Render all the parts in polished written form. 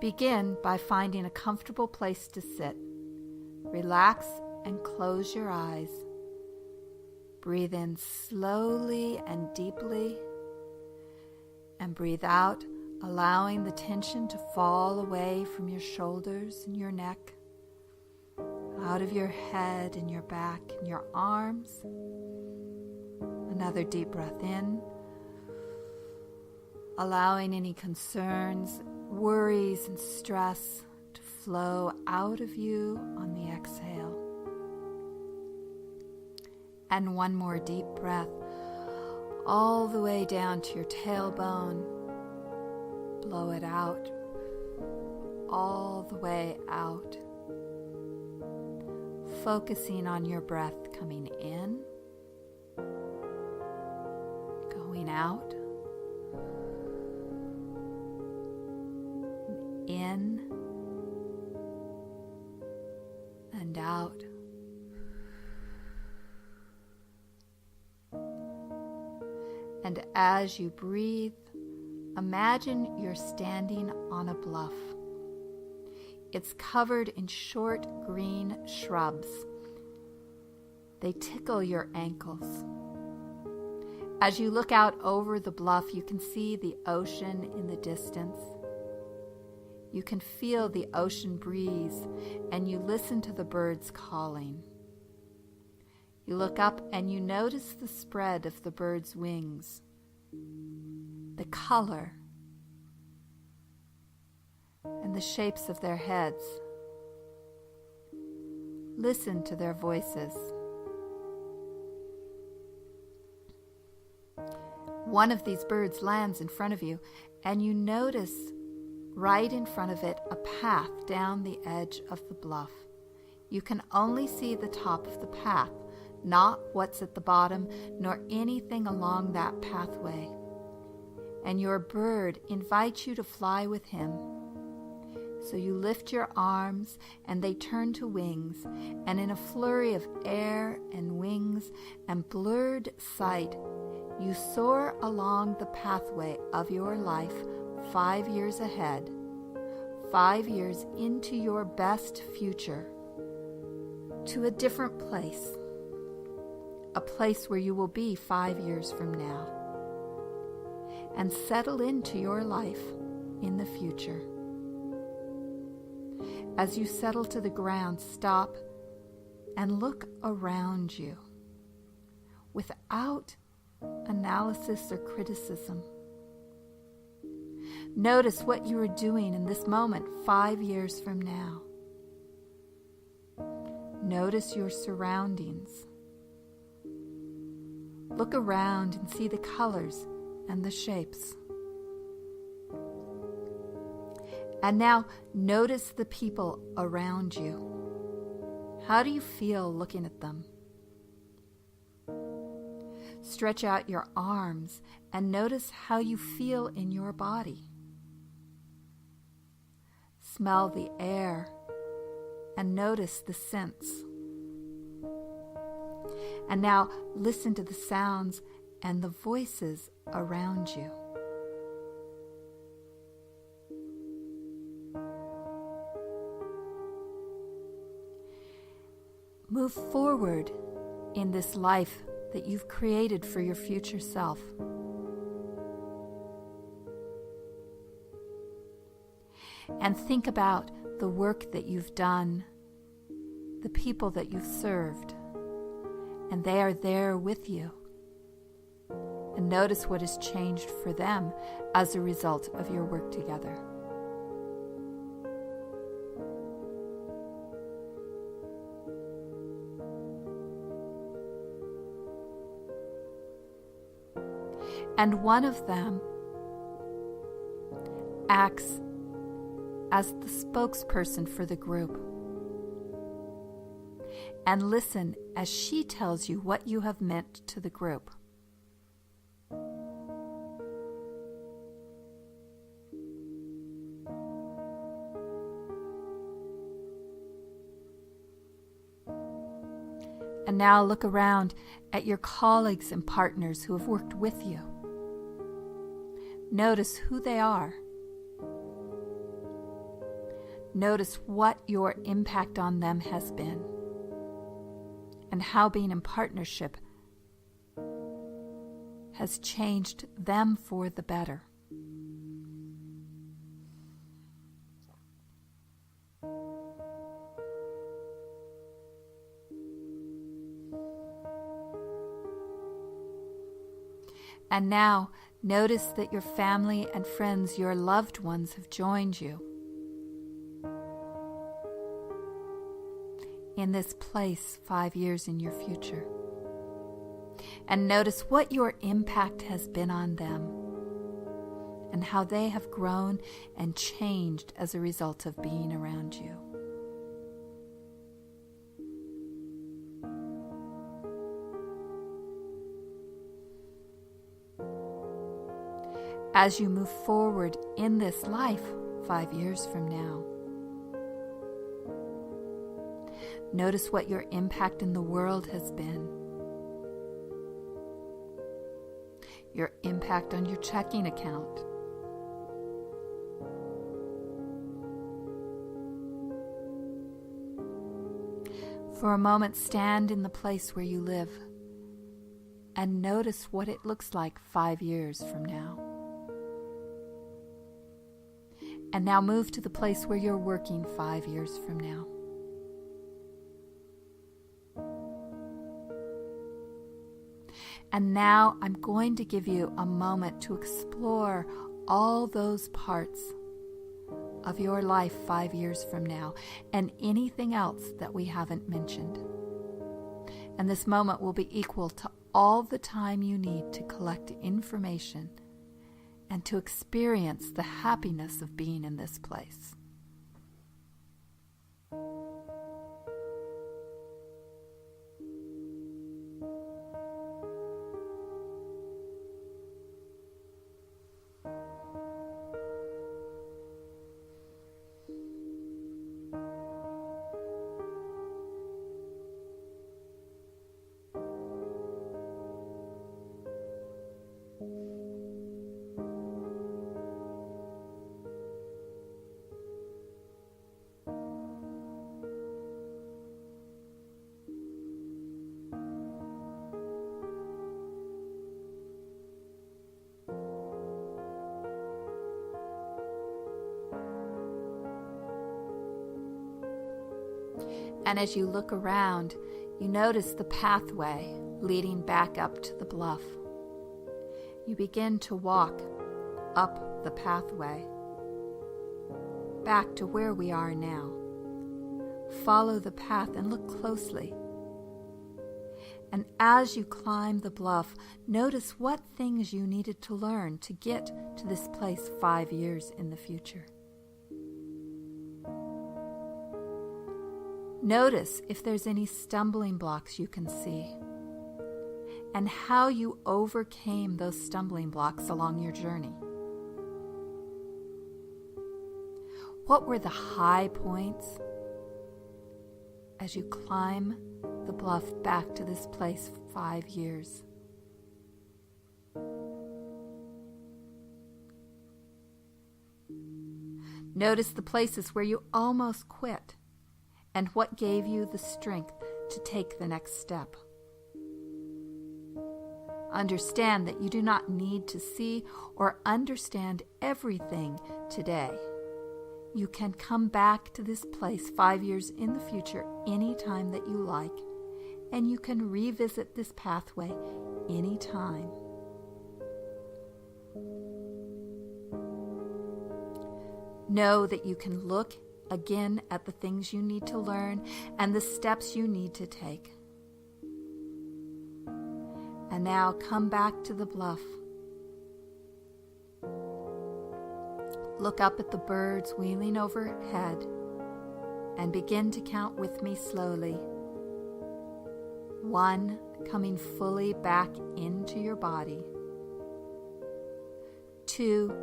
Begin by finding a comfortable place to sit. Relax and close your eyes. Breathe in slowly and deeply, and breathe out, allowing the tension to fall away from your shoulders and your neck, out of your head and your back and your arms. Another deep breath in, allowing any concerns, worries, and stress to flow out of you on the exhale. And one more deep breath all the way down to your tailbone. Blow it out, all the way out. Focusing on your breath coming in, going out, in and out. And as you breathe, imagine you're standing on a bluff. It's covered in short green shrubs. They tickle your ankles. As you look out over the bluff, you can see the ocean in the distance. You can feel the ocean breeze, and you listen to the birds calling. You look up and you notice the spread of the birds' wings, the color, and the shapes of their heads. Listen to their voices. One of these birds lands in front of you, and you notice right in front of it a path down the edge of the bluff. You can only see the top of the path, not what's at the bottom, nor anything along that pathway. And your bird invites you to fly with him. So you lift your arms, and they turn to wings, and in a flurry of air and wings and blurred sight, you soar along the pathway of your life 5 years ahead, 5 years into your best future, to a different place, a place where you will be 5 years from now, and settle into your life in the future. As you settle to the ground, stop and look around you without analysis or criticism. Notice what you are doing in this moment 5 years from now. Notice your surroundings. Look around and see the colors and the shapes. And now notice the people around you. How do you feel looking at them? Stretch out your arms and notice how you feel in your body. Smell the air and notice the scents. And now listen to the sounds and the voices around you. Move forward in this life that you've created for your future self. And think about the work that you've done, the people that you've served, and they are there with you. And notice what has changed for them as a result of your work together. And one of them acts as the spokesperson for the group. And listen as she tells you what you have meant to the group. And now look around at your colleagues and partners who have worked with you. Notice who they are. Notice what your impact on them has been and how being in partnership has changed them for the better. And now, notice that your family and friends, your loved ones, have joined you in this place 5 years in your future. And notice what your impact has been on them and how they have grown and changed as a result of being around you. As you move forward in this life 5 years from now, notice what your impact in the world has been. Your impact on your checking account. For a moment, stand in the place where you live and notice what it looks like 5 years from now. And now move to the place where you're working 5 years from now. And now I'm going to give you a moment to explore all those parts of your life 5 years from now and anything else that we haven't mentioned. And this moment will be equal to all the time you need to collect information and to experience the happiness of being in this place. And as you look around, you notice the pathway leading back up to the bluff. You begin to walk up the pathway, back to where we are now. Follow the path and look closely. And as you climb the bluff, notice what things you needed to learn to get to this place 5 years in the future. Notice if there's any stumbling blocks you can see and how you overcame those stumbling blocks along your journey. What were the high points as you climb the bluff back to this place 5 years? Notice the places where you almost quit and what gave you the strength to take the next step. Understand that you do not need to see or understand everything today. You can come back to this place 5 years in the future anytime that you like, and you can revisit this pathway anytime. Know that you can look again at the things you need to learn and the steps you need to take. And now come back to the bluff. Look up at the birds wheeling overhead and begin to count with me slowly. 1, coming fully back into your body. 2,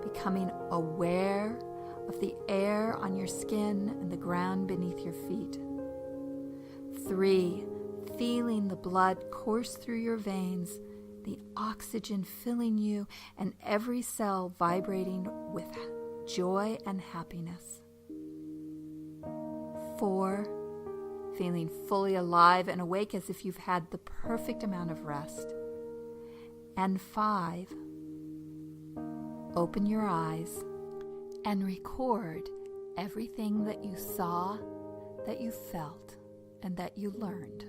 becoming aware of the air on your skin and the ground beneath your feet. 3, feeling the blood course through your veins, the oxygen filling you and every cell vibrating with joy and happiness. 4, feeling fully alive and awake as if you've had the perfect amount of rest. And 5, open your eyes and record everything that you saw, that you felt, and that you learned.